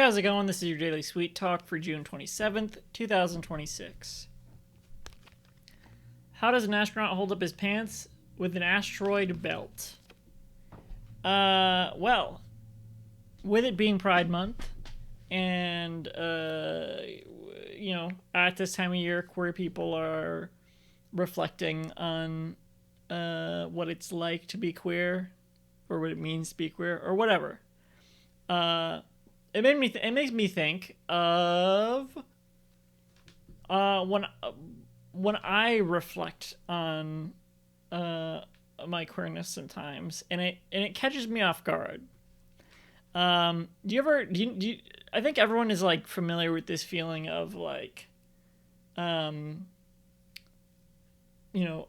how's it going? This is your Daily Sweet Talk for June 27th, 2026. How does an astronaut hold up his pants with an asteroid belt? Well, with it being Pride Month, and, at this time of year, queer people are reflecting on what it's like to be queer, or what it means to be queer, or whatever. It makes me think of when I reflect on my queerness sometimes, and it catches me off guard. I think everyone is like familiar with this feeling of like, all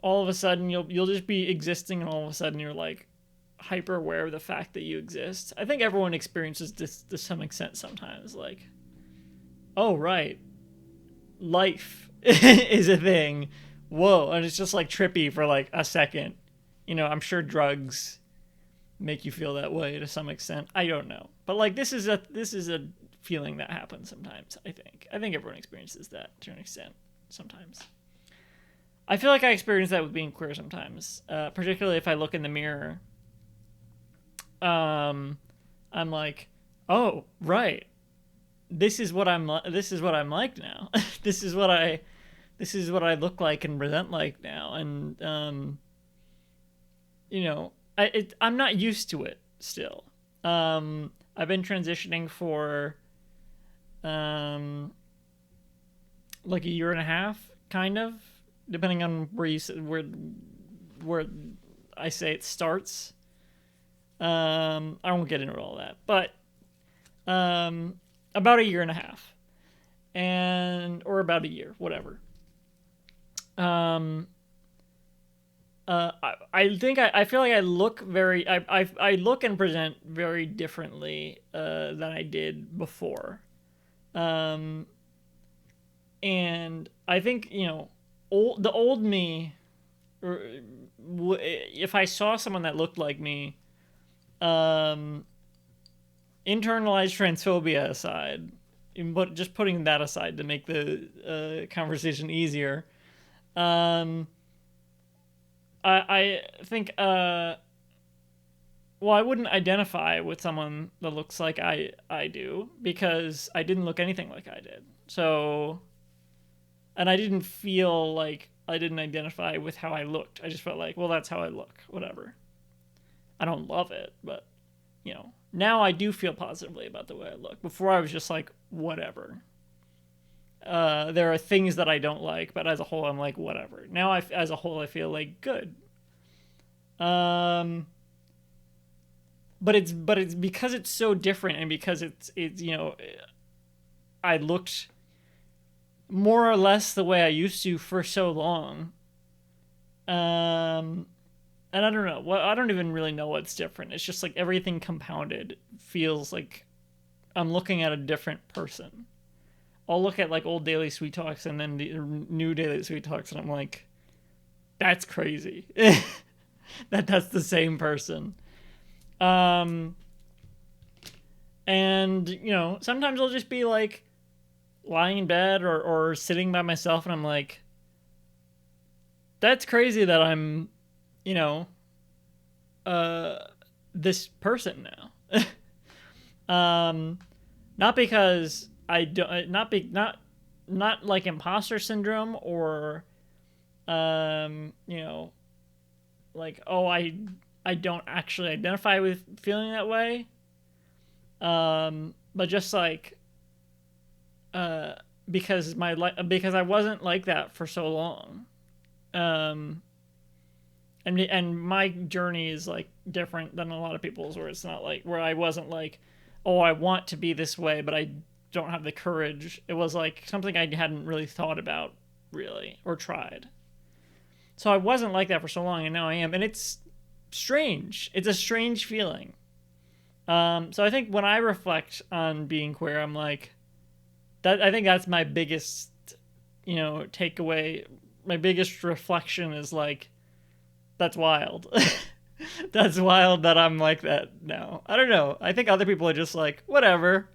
of a sudden you'll just be existing, and all of a sudden you're like hyper aware of the fact that you exist. I think everyone experiences this to some extent sometimes. Like, oh right, life is a thing. Whoa, and it's just like trippy for like a second. I'm sure drugs make you feel that way to some extent. I don't know, but like this is a feeling that happens sometimes. I think everyone experiences that to an extent sometimes. I feel like I experience that with being queer sometimes, particularly if I look in the mirror. I'm like, oh right, this is what I'm like now. this is what I look like and present like now, and I'm not used to it still. I've been transitioning for like a year and a half, kind of, depending on where I say it starts. I won't get into all that, but about a year and a half, or about a year, whatever. I think I feel like I look I look and present very differently than I did before, and I think the old me, if I saw someone that looked like me, internalized transphobia aside, but just putting that aside to make the conversation easier, I think I wouldn't identify with someone that looks like I do, because I didn't look anything like I did. So, and I didn't feel like I didn't identify with how I looked. I just felt like, well, that's how I look, whatever. I don't love it, but now I do feel positively about the way I look. Before I was just like, whatever. There are things that I don't like, but as a whole, I'm like, whatever. Now, as a whole, I feel like good. But it's because it's so different, and because it's I looked more or less the way I used to for so long. And I don't know. Well, I don't even really know what's different. It's just like everything compounded feels like I'm looking at a different person. I'll look at like old Daily Sweet Talks and then the new Daily Sweet Talks, and I'm like, that's crazy. That's the same person. And sometimes I'll just be like lying in bed or sitting by myself, and I'm like, that's crazy that I'm this person now. Not because I don't, not like imposter syndrome, or like, oh, I don't actually identify with feeling that way, but just like because I wasn't like that for so long, and my journey is like different than a lot of people's, where it's not like, where I wasn't like, oh, I want to be this way, but I don't have the courage. It was like something I hadn't really thought about, really, or tried. So I wasn't like that for so long, and now I am, and it's strange. It's a strange feeling. So I think when I reflect on being queer, I'm like, that. I think that's my biggest, takeaway. My biggest reflection is like, that's wild. That's wild that I'm like that now. I don't know. I think other people are just like, whatever.